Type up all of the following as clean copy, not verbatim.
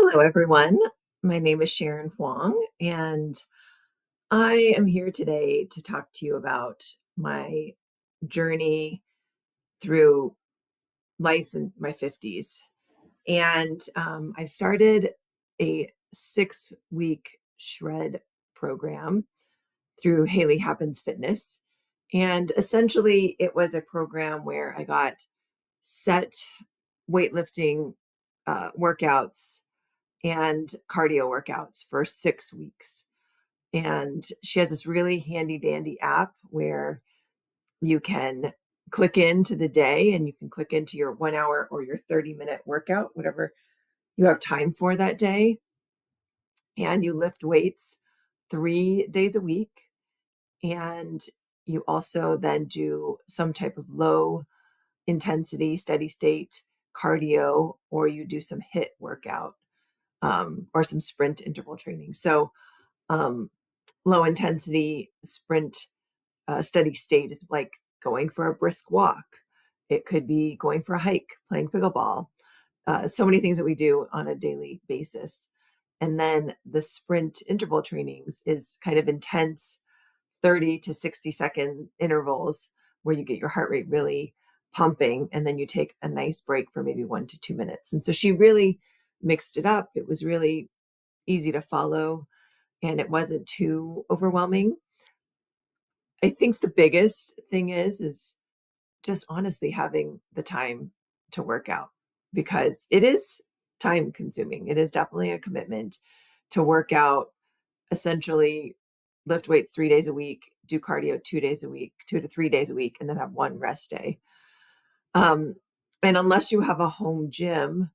Hello, everyone. My name is Sharon Huang, and I am here today to talk to you about my journey through life in my 50s. And I started a 6-week shred program through Hailey Happens Fitness. And essentially, it was a program where I got set weightlifting workouts and cardio workouts for 6 weeks. And she has this really handy dandy app where you can click into the day and you can click into your 1 hour or your 30-minute workout, whatever you have time for that day. And you lift weights 3 days a week. And you also then do some type of low intensity, steady state cardio, or you do some HIIT workout or some sprint interval training. So um, low intensity sprint steady state is like going for a brisk walk. It could be going for a hike, playing pickleball. So many things that we do on a daily basis. And then the sprint interval trainings is kind of intense 30 to 60-second intervals where you get your heart rate really pumping, and then you take a nice break for maybe 1 to 2 minutes. And so she really mixed it up. It was really easy to follow and it wasn't too overwhelming. I think the biggest thing is just honestly having the time to work out, because it is time consuming. It is definitely a commitment to work out, essentially lift weights 3 days a week, do cardio 2 days a week, 2 to 3 days a week, and then have one rest day. Um, and unless you have a home gym,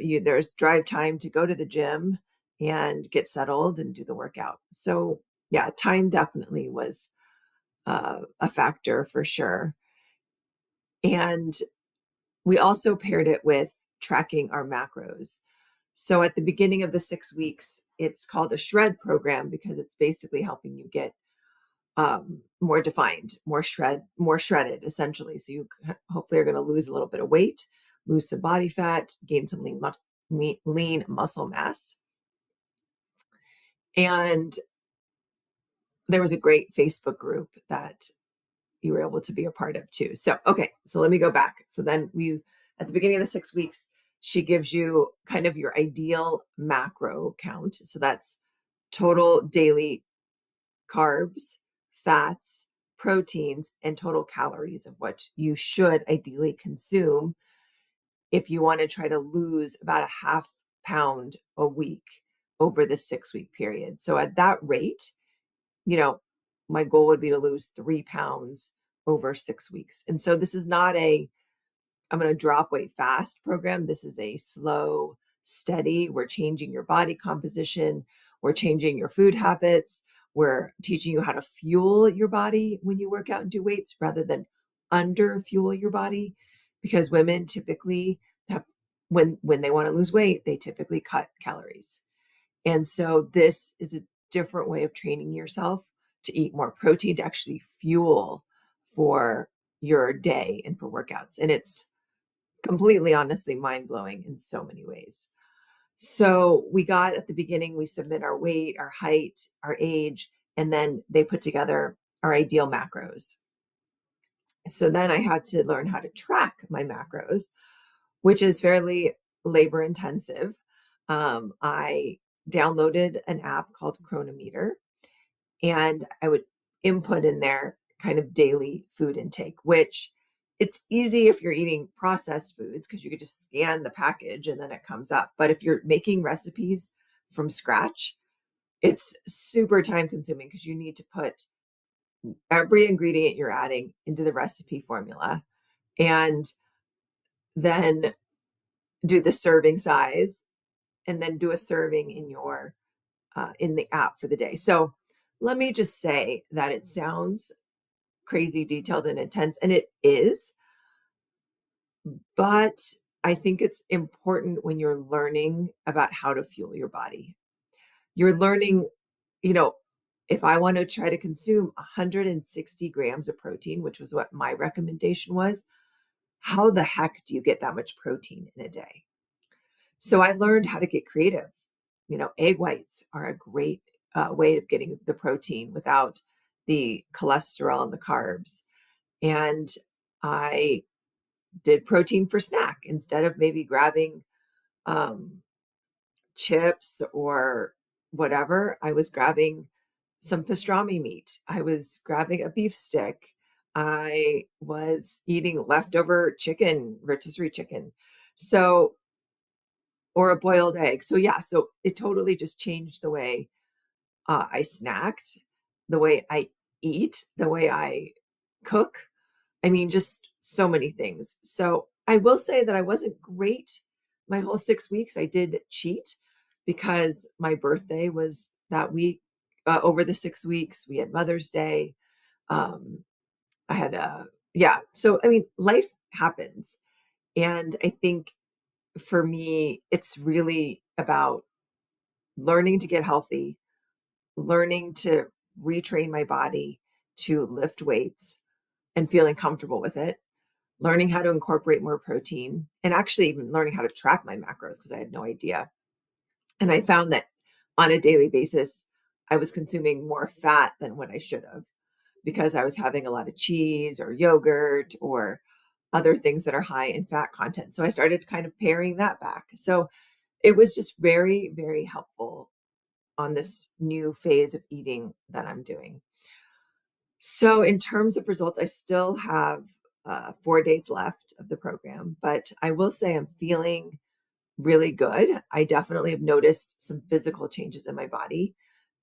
there's drive time to go to the gym and get settled and do the workout. So yeah, time definitely was a factor for sure. And we also paired it with tracking our macros. So at the beginning of the 6 weeks, it's called a shred program because it's basically helping you get more defined, more shredded, essentially. So you hopefully are going to lose a little bit of weight, lose some body fat, gain some lean muscle mass. And there was a great Facebook group that you were able to be a part of too. So, okay, so let me go back. So then at the beginning of the 6 weeks, she gives you kind of your ideal macro count. So that's total daily carbs, fats, proteins, and total calories of what you should ideally consume if you want to try to lose about a half pound a week over the 6-week period. So at that rate, my goal would be to lose 3 pounds over 6 weeks. And so this is not I'm going to drop weight fast program. This is a slow, steady. We're changing your body composition. We're changing your food habits. We're teaching you how to fuel your body when you work out and do weights rather than under fuel your body, because women typically have, when they want to lose weight, they typically cut calories. And so this is a different way of training yourself to eat more protein, to actually fuel for your day and for workouts. And it's completely, honestly, mind-blowing in so many ways. So at the beginning, we submit our weight, our height, our age, and then they put together our ideal macros. So then I had to learn how to track my macros, which is fairly labor intensive. I downloaded an app called Chronometer, and I would input in there kind of daily food intake, which it's easy if you're eating processed foods because you could just scan the package and then it comes up. But if you're making recipes from scratch, it's super time consuming because you need to put every ingredient you're adding into the recipe formula and then do the serving size and then do a serving in the app for the day. So let me just say that it sounds crazy detailed and intense, and it is, but I think it's important when you're learning about how to fuel your body. You're learning, if I want to try to consume 160 grams of protein, which was what my recommendation was, how the heck do you get that much protein in a day? So I learned how to get creative. Egg whites are a great way of getting the protein without the cholesterol and the carbs. And I did protein for snack instead of maybe grabbing um, chips or whatever. I was grabbing some pastrami meat. I was grabbing a beef stick. I was eating leftover chicken, rotisserie chicken. So, or a boiled egg. So, yeah, so it totally just changed the way I snacked, the way I eat, the way I cook. I mean, just so many things. So I will say that I wasn't great my whole 6 weeks. I did cheat because my birthday was that week. Over the 6 weeks, we had Mother's Day. Um, I had yeah. So, I mean, life happens. And I think for me, it's really about learning to get healthy, learning to retrain my body to lift weights and feeling comfortable with it, learning how to incorporate more protein, and actually even learning how to track my macros because I had no idea. And I found that on a daily basis, I was consuming more fat than what I should have because I was having a lot of cheese or yogurt or other things that are high in fat content. So I started kind of paring that back. So it was just very, very helpful on this new phase of eating that I'm doing. So, in terms of results, I still have 4 days left of the program, but I will say I'm feeling really good. I definitely have noticed some physical changes in my body.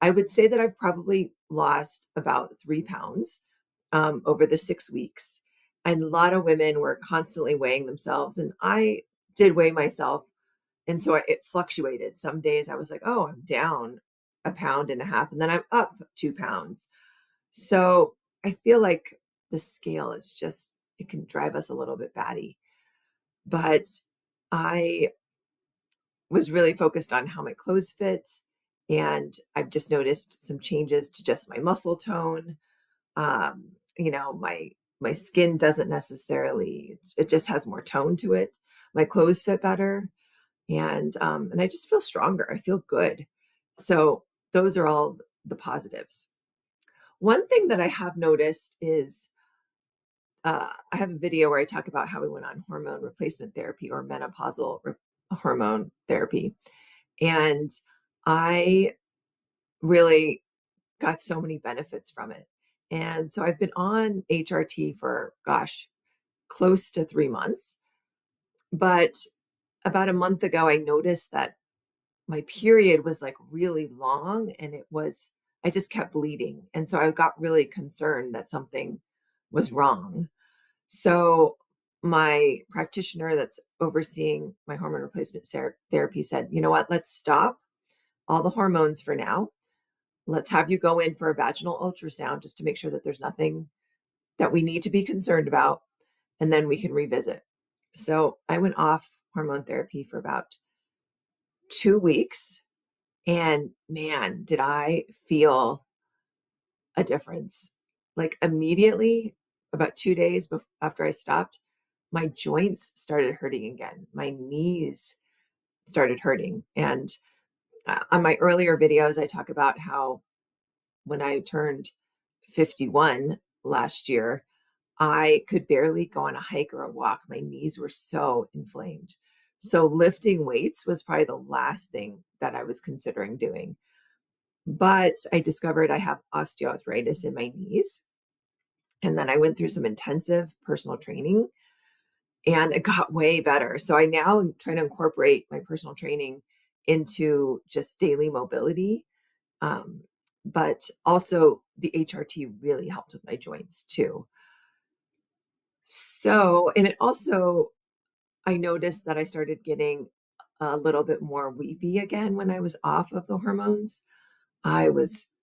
I would say that I've probably lost about 3 pounds over the 6 weeks. And a lot of women were constantly weighing themselves, and I did weigh myself. And so it fluctuated. Some days I was like, oh, I'm down a pound and a half, and then I'm up 2 pounds. So I feel like the scale is just, it can drive us a little bit batty. But I was really focused on how my clothes fit. And I've just noticed some changes to just my muscle tone. My skin doesn't necessarily, it just has more tone to it. My clothes fit better. And I just feel stronger. I feel good. So those are all the positives. One thing that I have noticed is I have a video where I talk about how we went on hormone replacement therapy or hormone therapy. And I really got so many benefits from it. And so I've been on HRT for, gosh, close to 3 months. But about a month ago, I noticed that my period was like really long and I just kept bleeding. And so I got really concerned that something was wrong. So my practitioner that's overseeing my hormone replacement therapy said, you know what, let's stop all the hormones for now. Let's have you go in for a vaginal ultrasound just to make sure that there's nothing that we need to be concerned about. And then we can revisit. So I went off hormone therapy for about 2 weeks. And man, did I feel a difference. Like immediately, about 2 days after I stopped, my joints started hurting again. My knees started hurting. And on my earlier videos, I talk about how when I turned 51 last year, I could barely go on a hike or a walk. My knees were so inflamed. So lifting weights was probably the last thing that I was considering doing. But I discovered I have osteoarthritis in my knees. And then I went through some intensive personal training and it got way better. So I now try to incorporate my personal training into just daily mobility. Um, but also the HRT really helped with my joints too. So, and it also, I noticed that I started getting a little bit more weepy again when I was off of the hormones. I was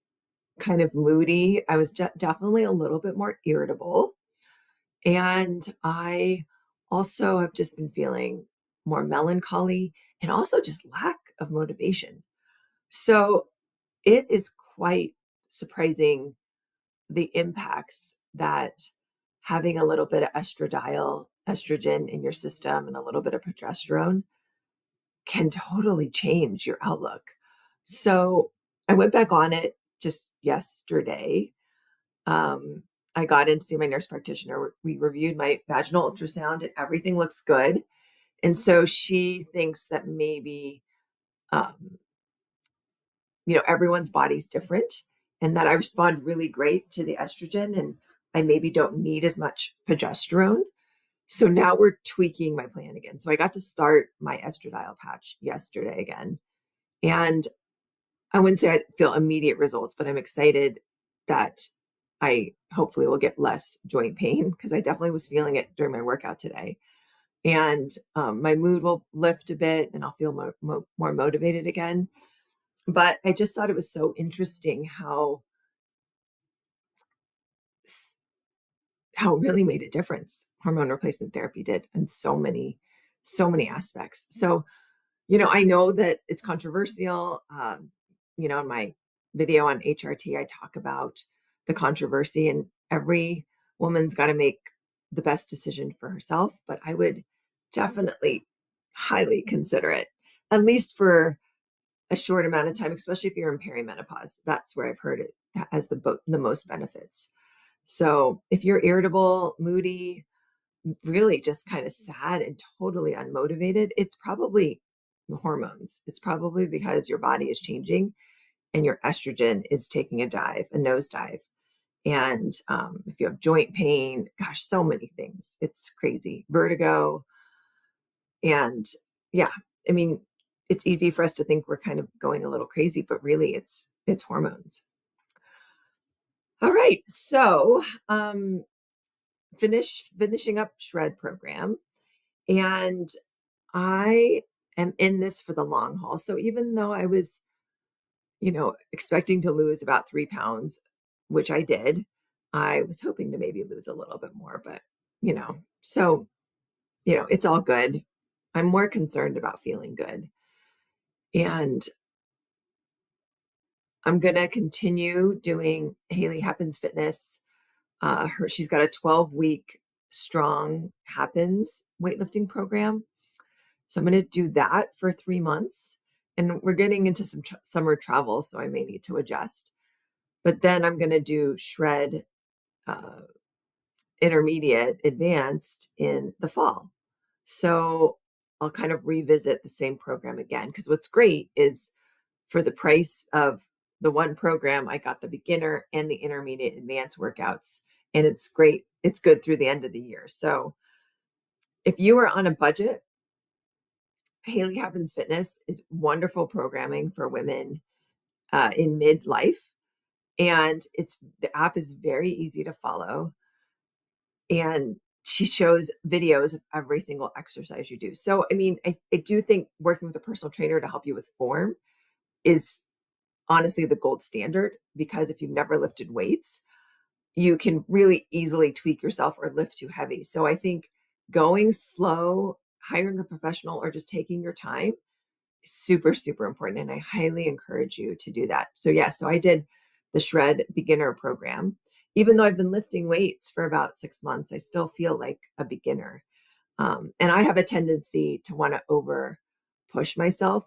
kind of moody. I was definitely a little bit more irritable. And I also have just been feeling more melancholy and also just lack of motivation. So it is quite surprising the impacts that having a little bit of estrogen in your system and a little bit of progesterone can totally change your outlook. So I went back on it just yesterday. Um, I got in to see my nurse practitioner. We reviewed my vaginal ultrasound and everything looks good. And so she thinks that maybe, um, everyone's body's different and that I respond really great to the estrogen and I maybe don't need as much progesterone. So now we're tweaking my plan again. So I got to start my estradiol patch yesterday again. And I wouldn't say I feel immediate results, but I'm excited that I hopefully will get less joint pain because I definitely was feeling it during my workout today. And my mood will lift a bit and I'll feel more motivated again. But I just thought it was so interesting how it really made a difference hormone replacement therapy did in so many aspects. So I know that it's controversial. In my video on HRT, I talk about the controversy, and every woman's got to make the best decision for herself. But I would definitely highly consider it, at least for a short amount of time, especially if you're in peri-menopause. That's where I've heard it has the most benefits. So if you're irritable, moody, really just kind of sad and totally unmotivated, it's probably hormones. It's probably because your body is changing and your estrogen is taking a nosedive. And if you have joint pain, gosh, so many things. It's crazy. Vertigo. And yeah, I mean, it's easy for us to think we're kind of going a little crazy, but really it's hormones. All right. So finishing up Shred program. And I am in this for the long haul. So even though I was, expecting to lose about 3 pounds, which I did, I was hoping to maybe lose a little bit more, but, so, it's all good. I'm more concerned about feeling good. And I'm going to continue doing Hailey Happens Fitness. She's got a 12-week strong Happens weightlifting program. So I'm going to do that for 3 months. And we're getting into some summer travel, so I may need to adjust. But then I'm going to do Shred intermediate advanced in the fall. So I'll kind of revisit the same program again. Because what's great is for the price of the one program, I got the beginner and the intermediate advanced workouts. And it's great. It's good through the end of the year. So if you are on a budget, Hailey Happens Fitness is wonderful programming for women in midlife. And the app is very easy to follow. And she shows videos of every single exercise you do. So, I mean, I do think working with a personal trainer to help you with form is honestly the gold standard, because if you've never lifted weights, you can really easily tweak yourself or lift too heavy. So I think going slow, hiring a professional, or just taking your time is super, super important. And I highly encourage you to do that. So yeah, so I did the Shred beginner program. Even though I've been lifting weights for about 6 months, I still feel like a beginner. And I have a tendency to want to over push myself.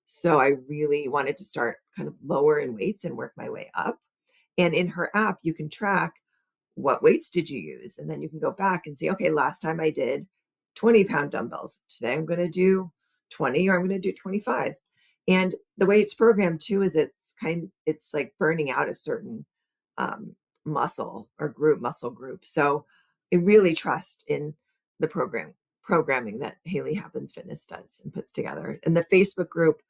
So I really wanted to start kind of lower in weights and work my way up. And in her app, you can track what weights did you use? And then you can go back and see, okay, last time I did 20-pound dumbbells. Today I'm going to do 20, or I'm going to do 25. And the way it's programmed too is it's like burning out a certain muscle group. So I really trust in the programming that Hailey Happens Fitness does and puts together. And the Facebook group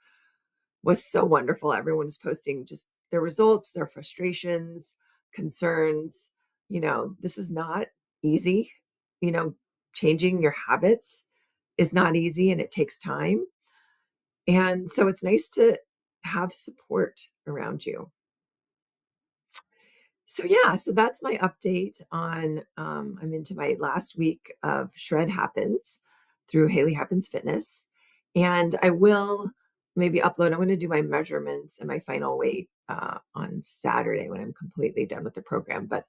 was so wonderful. Everyone was posting just their results, their frustrations, concerns. This is not easy. Changing your habits is not easy and it takes time. And so it's nice to have support around you. So yeah, so that's my update on, I'm into my last week of Shred Happens through Hailey Happens Fitness. And I will maybe upload, I'm going to do my measurements and my final weight on Saturday when I'm completely done with the program. But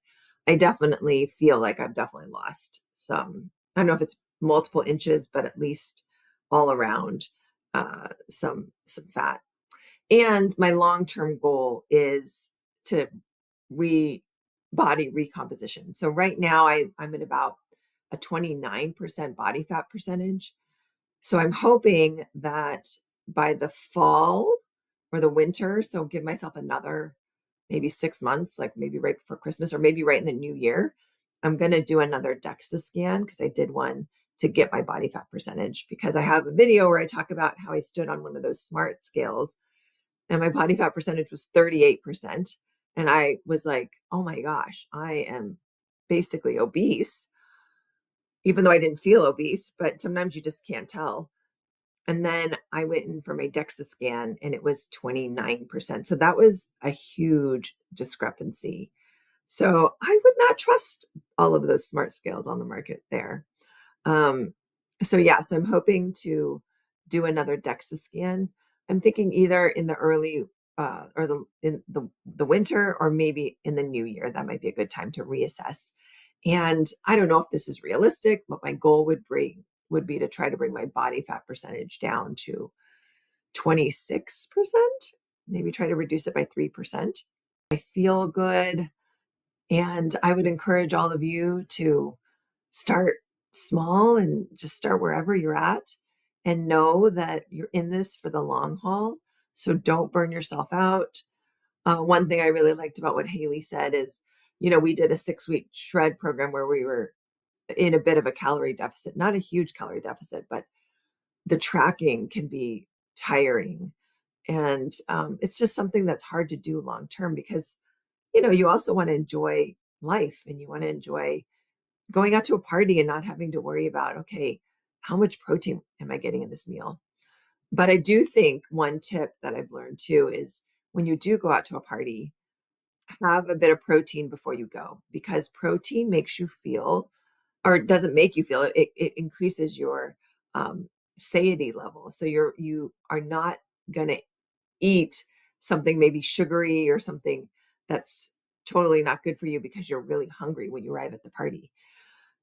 I definitely feel like I've definitely lost some, I don't know if it's multiple inches, but at least all around. some fat. And my long-term goal is to body recomposition. So right now I'm at about a 29% body fat percentage. So I'm hoping that by the fall or the winter, so give myself another maybe 6 months, like maybe right before Christmas or maybe right in the new year, I'm going to do another DEXA scan because I did one to get my body fat percentage, because I have a video where I talk about how I stood on one of those smart scales and my body fat percentage was 38%. And I was like, oh my gosh, I am basically obese, even though I didn't feel obese, but sometimes you just can't tell. And then I went in for my DEXA scan and it was 29%. So that was a huge discrepancy. So I would not trust all of those smart scales on the market there. Um, so yeah, so I'm hoping to do another DEXA scan. I'm thinking either in the early or in the winter, or maybe in the new year. That might be a good time to reassess. And I don't know if this is realistic, but my goal would be to try to bring my body fat percentage down to 26%, maybe try to reduce it by 3%. I feel good. And I would encourage all of you to start small and just start wherever you're at and know that you're in this for the long haul. So don't burn yourself out. One thing I really liked about what Hailey said is, we did a 6-week shred program where we were in a bit of a calorie deficit, not a huge calorie deficit, but the tracking can be tiring. And it's just something that's hard to do long term because, you also want to enjoy life and you want to enjoy going out to a party and not having to worry about, okay, how much protein am I getting in this meal? But I do think one tip that I've learned too is when you do go out to a party, have a bit of protein before you go, because protein makes you feel, or it doesn't make you feel, it increases your satiety level. So you are not going to eat something maybe sugary or something that's totally not good for you because you're really hungry when you arrive at the party.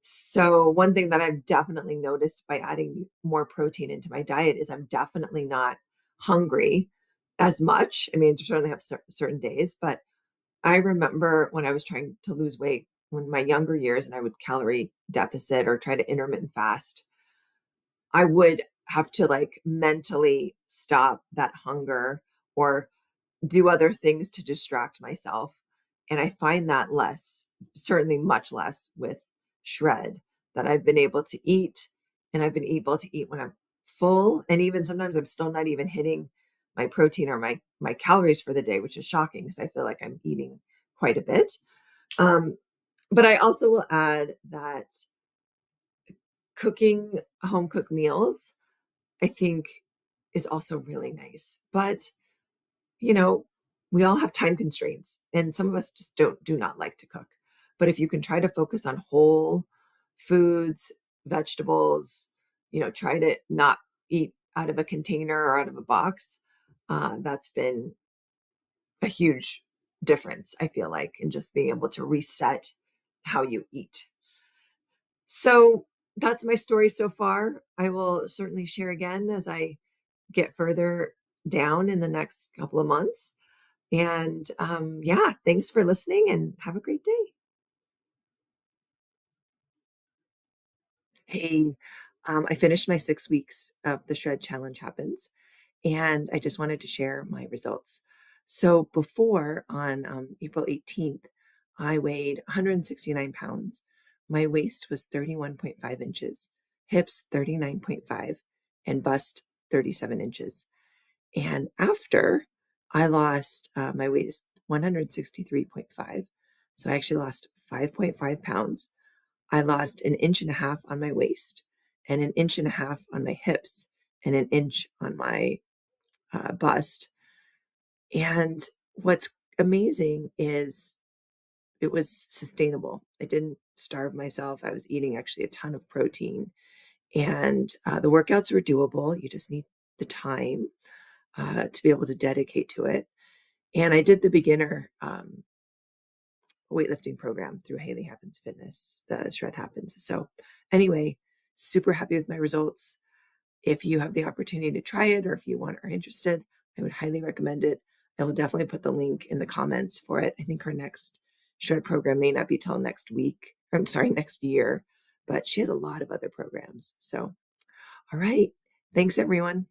So one thing that I've definitely noticed by adding more protein into my diet is I'm definitely not hungry as much. I mean, I certainly have certain days, but I remember when I was trying to lose weight when my younger years and I would calorie deficit or try to intermittent fast, I would have to like mentally stop that hunger or do other things to distract myself. And I find that less, certainly much less with shred, that I've been able to eat, and I've been able to eat when I'm full. And even sometimes I'm still not even hitting my protein or my calories for the day, which is shocking because I feel like I'm eating quite a bit. But I also will add that cooking home cooked meals, I think, is also really nice. But you know, we all have time constraints and some of us just do not like to cook. But if you can try to focus on whole foods, vegetables, try to not eat out of a container or out of a box, that's been a huge difference, I feel like, in just being able to reset how you eat. So that's my story so far. I will certainly share again as I get further down in the next couple of months. And yeah, thanks for listening and have a great day. Hey, I finished my 6 weeks of the Shred Challenge Happens, and I just wanted to share my results. So before on April 18th, I weighed 169 pounds. My waist was 31.5 inches, hips 39.5, and bust 37 inches. And after, I lost, my weight is 163.5. So I actually lost 5.5 pounds. I lost an inch and a half on my waist and an inch and a half on my hips and an inch on my bust. And what's amazing is it was sustainable. I didn't starve myself. I was eating actually a ton of protein, and the workouts were doable. You just need the time to be able to dedicate to it. And I did the beginner weightlifting program through Hailey Happens Fitness, the Shred Happens. So anyway, super happy with my results. if you have the opportunity to try it, or if you are interested, I would highly recommend it. I will definitely put the link in the comments for it. I think her next shred program may not be till next week. I'm sorry, next year, but she has a lot of other programs. So, all right. Thanks, everyone.